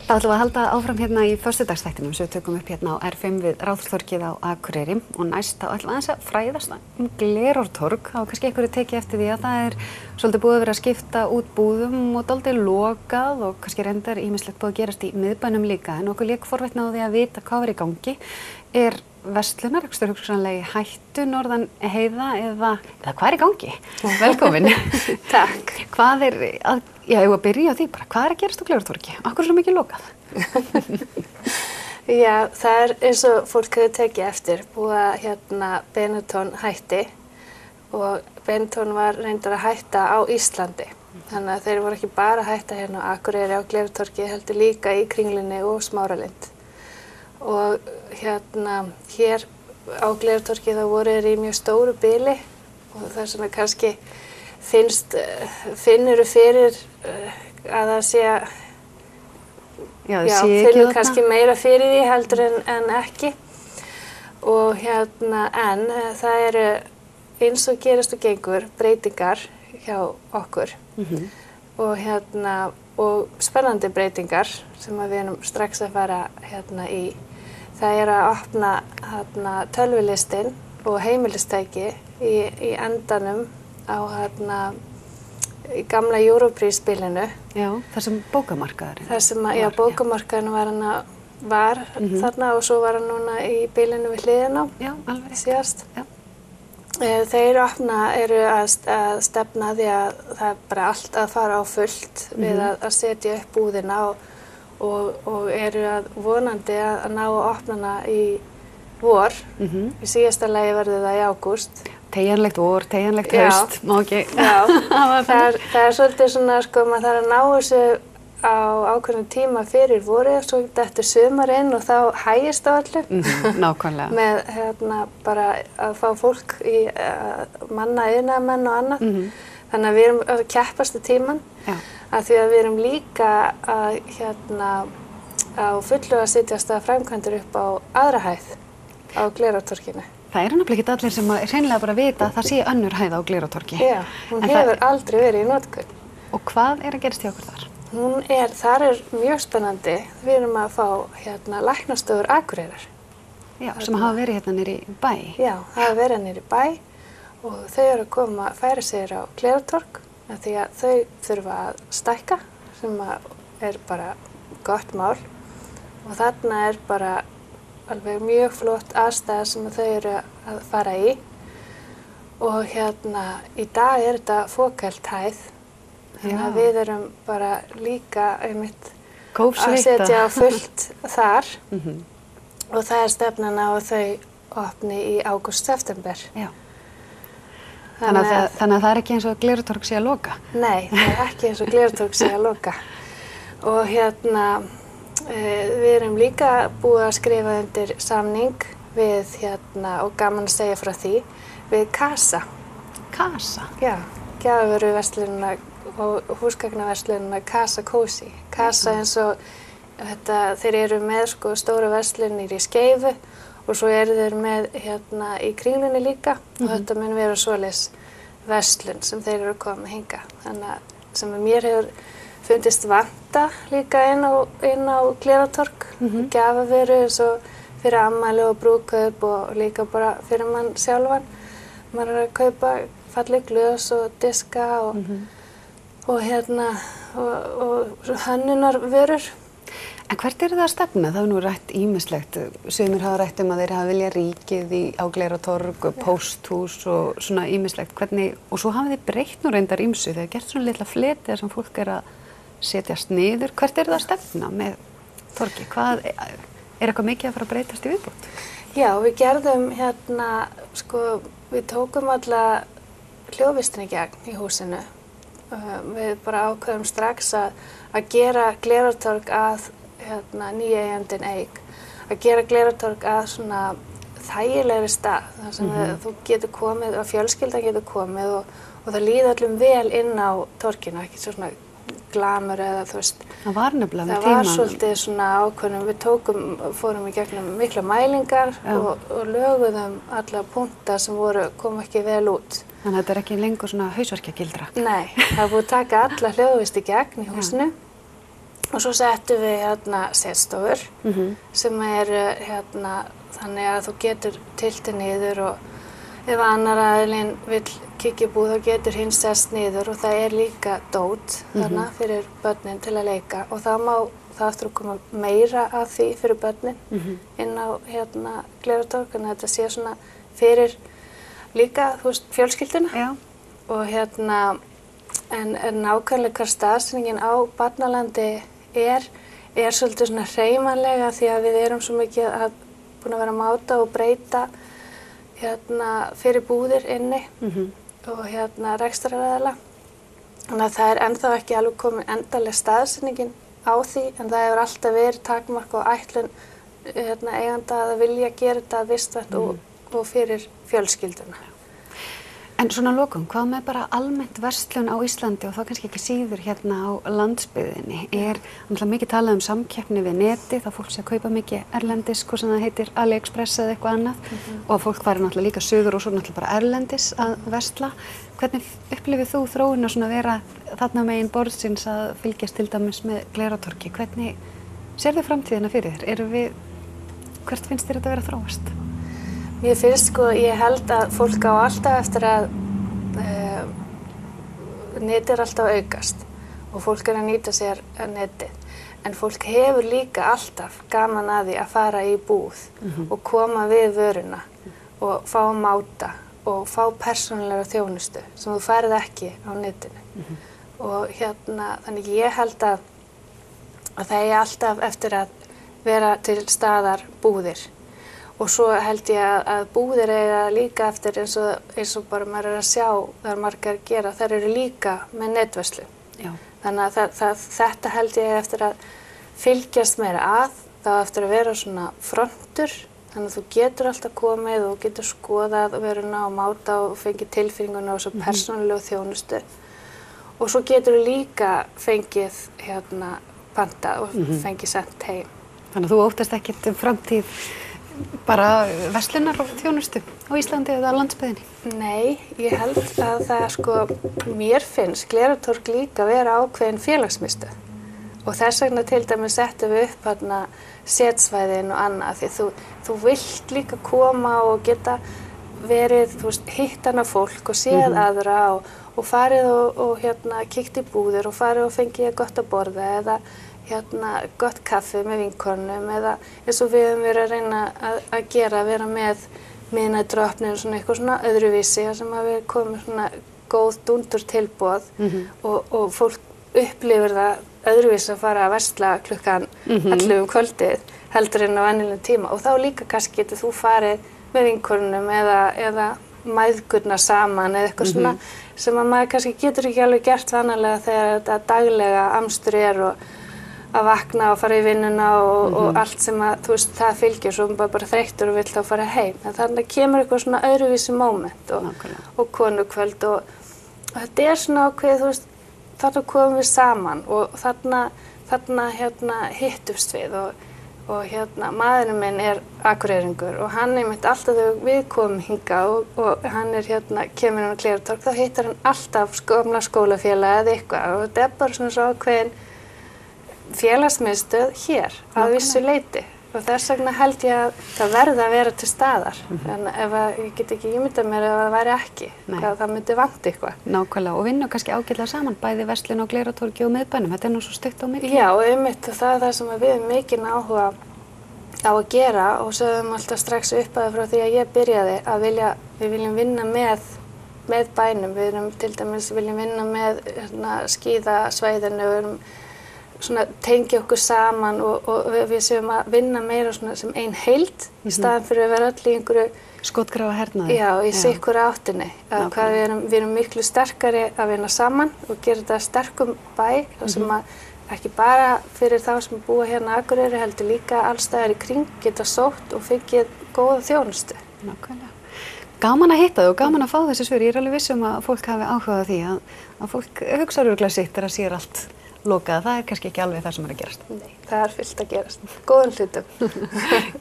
Þá ætlum við að halda áfram hérna í föstudagsþættinum sem við tökum upp hérna á R5 við Ráðhústorgið á Akureyri og næst þá ætlum við aðeins að fræðast Glerártorg. Þá kannski einhverju tekið eftir því að það svolítið búið að vera að skipta út búðum og dálítið lokað og kannski reyndar ýmislegt búið að gerast í miðbænum líka en okkur lék forvitni á því að vita hvað var í gangi. Er verslunarrekstur hugsanlega í hættu norðan heiða eða hvað er í gangi? Velkomin. Takk. Hvað er ég að byrja á því bara, hvað er að gerast á Glerártorgi? Akkur er svo mikið lokað? Já, það er eins og fólk hefur tekið eftir, búið að Benetton hætti og Benetton var reyndar að hætta á Íslandi. Þannig að þeir voru ekki bara að hætta hérna á Akureyri á Glerártorgi, heldur líka í Kringlunni og Smáralind. Og hér á Glerártorgi þá voru þeir í mjög stóru bili og það sem kannski finnur fyrir að það sé finnur kannski meira fyrir því heldur en ekki og en það eru eins og gerast og gengur breytingar hjá okkur og spennandi breytingar sem við erum strax að fara í. Það er að opna tölvulistin og heimilistæki í endanum á í gamla Europris-spilinu. Já, þar sem bókamarkaðurinn. Þar sem bókamarkaðurinn var þarna og svo var hann núna í bilinu við hliðina. Já, alveg. Síðast. Já. Þeir eru að stefna því að það er bara allt að fara á fullt við að setja upp búðina og eru að vonandi að ná að opna hana í vor. Í síðasta lagi verður það í ágúst. Teygjanlegt vor, teygjanlegt haust, má ekki. Já, það er svolítið svona, maður þarf að ná þessu á ákveðnum tíma fyrir vorið, svo dettur sumarinn og þá hægist á öllu. Nákvæmlega. Með bara að fá fólk í manna, iðnaðarmenn og annað. Þannig að við erum að keppast tíman, af því að við erum líka á fullu að setjast að framkvæmdur upp á aðra hæð á Glerártorginu. Það eru nefnilega ekki allir sem hreinlega bara vita að það sé önnur hæð á Glerártorgi. Já, hún hefur aldrei verið í notkun. Og hvað er að gerast hjá okkur þar? Þar er mjög spennandi. Við erum að fá læknastofur Akureyrar. Já, sem hafa verið hérna niðri í bæ. Já, hafa verið niðri í bæ og þau eru að færa sig á Glerártorg því að þau þurfa að stækka sem er bara gott mál og þarna er bara alveg mjög flott aðstæða sem þau eru að fara í og í dag er þetta fókælt hæð þannig að við erum bara líka að setja fullt þar og það er stefnan á að þau opni í ágúst-september. Já. Þannig að það er ekki eins og Glerártorg sé að loka? Nei, það er ekki eins og Glerártorg sé að loka og við erum líka búið að skrifa undir samning við og gaman að segja frá því við Casa. Casa? Já, gjafavöruverslunina og húsgagnaverslunina Casa Cozy. Casa eins og þeir eru með stóra verslunir í Skeifu og svo eru þeir með í Kringlunni líka og þetta mun vera svoleiðis verslun sem þeir eru að koma hingað. Þannig að sem mér hefur fundist vanta líka inn á Glerártorg, gjafavöru eins og fyrir afmæli og brúðkaup og líka bara fyrir mann sjálfan. Maður er að kaupa falleg glös og diska og hönnunarvörur. En hvert eru það að stefna? Það hefur nú rætt ýmislegt. Sumir hafa rætt að þeir hafa viljað ríkið á Glerártorg, pósthús og svona ýmislegt. Og svo hafa þið breytt nú reyndar ýmsu. Þeir gert svona litla fleti þar sem fólk er að setjast niður. Hvert eru það að stefna með torgi? Er eitthvað mikið að fara að breytast í viðbót? Já, við gerðum við tókum alla hljóðvistina í gegn í húsinu. Við bara ákveðum strax að gera Glerártorg að nýja eigandinn eig. Að gera Glerártorg að svona þægilegri stað þar sem þú getur komið og fjölskyldan getur komið og það líður öllum vel inn á torginu, ekki svona glamur eða þú veist. Það var nefnilega með tímanum. Það var svolítið svona ákveðnum, við fórum í gegnum mikla mælingar og löguðum alla punkta sem kom ekki vel út. Þannig að þetta er ekki lengur svona hausverkjagildra? Nei, það er búið að taka alla hljóðvist í gegn í húsinu Og svo settum við setstofur sem þannig að þú getur tiltið niður og ef annar aðilinn vill kíkja í búð þá getur hinn sest niður og það líka dót þarna fyrir börnin til að leika og það aftur að koma meira af því fyrir börnin inn á Glerártorg, þannig að þetta sé svona fyrir líka, þú veist, fjölskylduna. Já. Og en nákvæmlega hver staðsetningin á Barnalandi er svolítið svona hreyfanlega því að við erum svo mikið búin að vera að máta og breyta fyrir búðir inni og rekstraraðila. Þannig að það ennþá ekki alveg komin endaleg staðsetningin á því en það hefur alltaf verið takmark og ætlun eiganda að vilja gera þetta vistvænt og fyrir fjölskylduna. En svona að lokum, hvað með bara almennt verslun á Íslandi og þá kannski ekki síður hérna á landsbyggðinni? Náttúrulega mikið talað samkeppni við neti, þá fólk sé að kaupa mikið erlendis, hvað sem það heitir AliExpress eða eitthvað annað og fólk fari náttúrulega líka suður og svo náttúrulega bara erlendis að versla. Hvernig upplifir þú þróun að svona vera þarna megin borðsins að fylgjast til dæmis með Glerártorgi? Hvernig sérðu framtíðina fyrir þér? Hvert finnst þér þetta vera að þróast? Mér finnst ég held að fólk á alltaf eftir að netið alltaf aukast og fólk að nýta sér netið. En fólk hefur líka alltaf gaman að því að fara í búð og koma við vöruna og fá að máta og fá persónulega þjónustu sem þú færð ekki á netinu. Og þannig ég held að það alltaf eftir að vera til staðar búðir. Og svo held ég að búðir eiga líka eftir eins og bara maður að sjá þar margar gera, þær eru líka með netverslun. Já. Þannig að þetta held ég eftir að fylgjast meira það eftir að vera svona frontur, þannig að þú getur alltaf komið og getur skoðað vöruna og máta og fengið tilfinninguna og svo persónulegu þjónustu. Og svo getur þú líka fengið panta og fengið sent heim. Þannig að þú óttast ekkert framtíð bara verslunar og þjónustu á Íslandi eða á landsbyggðinni? Nei, ég held að það mér finnst Glerártorg líka vera ákveðin félagsmiðstöð og þess vegna til dæmis settum við upp setsvæðin og annað því þú vilt líka koma og geta verið, þú veist, hitt annað fólk og séð aðra og farið og kíkt í búðir og farið og fengið gott að borða eða gott kaffi með vinkonum eða eins og við höfum verið að reyna að gera, vera með miðnæturopnir og svona eitthvað svona öðruvísi sem að við komum svona góð dúndur tilboð og fólk upplifir það öðruvísi að fara að versla klukkan 11 kvöldið heldur en á venjulegum tíma og þá líka kannski getur þú farið með vinkonum eða mæðgurnar saman eða eitthvað svona sem að maður kannski getur ekki alveg gert vanalega þegar þetta daglega amstur og að vakna og fara í vinnuna og allt sem þú veist, það fylgir svo bara þreyttur og vill þá fara heim. En þannig kemur eitthvað svona öðruvísi moment og konukvöld og þetta svona ákveðið, þú veist, þarna komum við saman og þarna hittumst við og maðurinn minn Akureyringur og hann einmitt alltaf þegar við komum hingað og hann kemur inn á Glerártorg, þá hittar hann alltaf gamla skólafélaga eða eitthvað og þetta bara svona svo ákveðin félagsmiðstöð hér að vissu leyti og þess vegna held ég að það verði að vera til staðar en ef ég get ekki ímyndað mér ef það væri ekki, það myndi vanta eitthvað. Nákvæmlega og vinna kannski ágætlega saman bæði verslun á Glerártorgi og miðbænum, þetta nú svo stutt á milli. Já, einmitt og það sem við höfum mikinn áhuga á að gera og sögðum alltaf strax upp að frá því að ég byrjaði að við viljum vinna með bænum, við erum til dæmis viljum vinna með skíðasvæðinu, við erum svona tengja okkur saman og við séum að vinna meira svona sem ein heild í staðan fyrir að vera öll í einhverju skotgrafa hernaði. Já, í sikkur áttinni. Hvað við erum miklu sterkari að vinna saman og gera þetta sterkum bæ sem að ekki bara fyrir þá sem búa hérna á Akureyri heldur líka allstaðar í kring geta sótt og fengið góða þjónustu. Nákvæmlega. Gaman að hitta þig og gaman að fá þessi svör. Ég alveg viss að fólk hafi áhugað því að fólk hugsa örugglega sitt þegar sér allt lokað, það kannski ekki alveg það sem að gerast. Nei, það fullt að gerast. Góðum hlutum.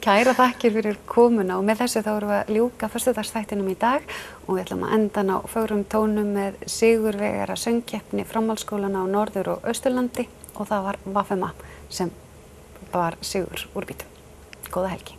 Kæra þakkir fyrir komuna og með þessu þá erum við að ljúka föstudagsþættinum í dag og við ætlum að enda á fögrum tónum með sigurvegara söngkeppni framhaldsskólana á Norður- og Austurlandi og það var Vafema sem var sigur úr býtum. Góða helgi.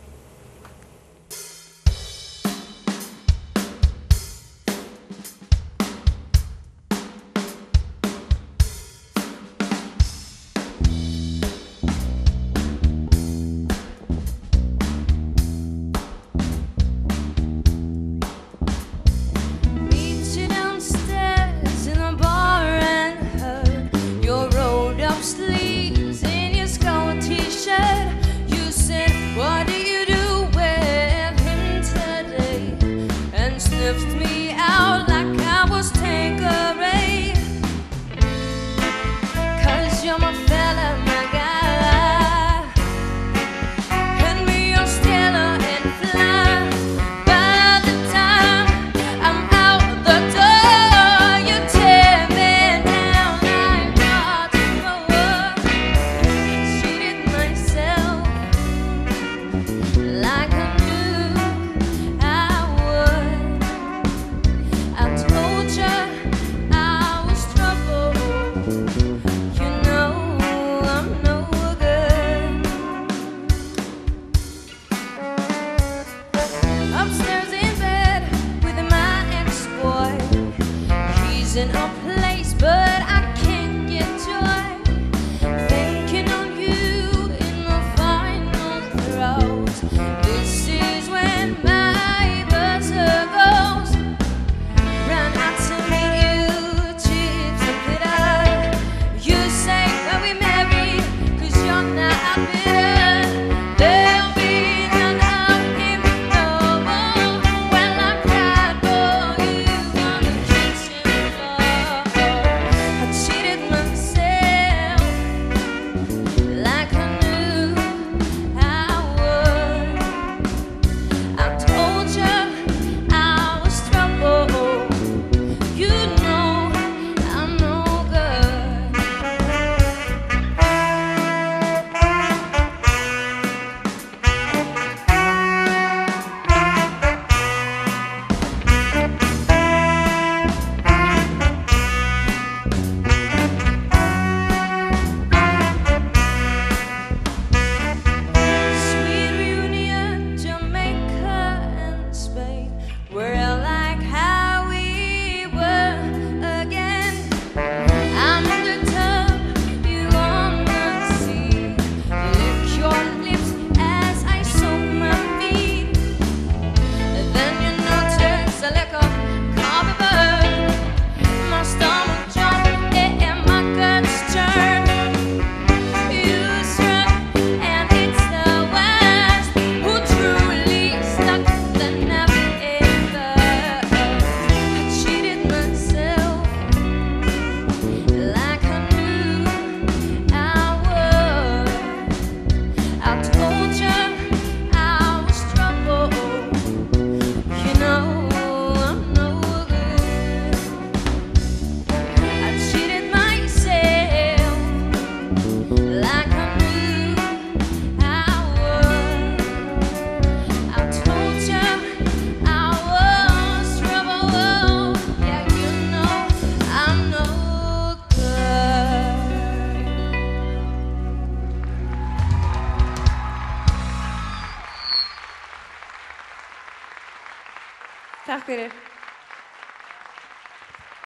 Takk fyrir.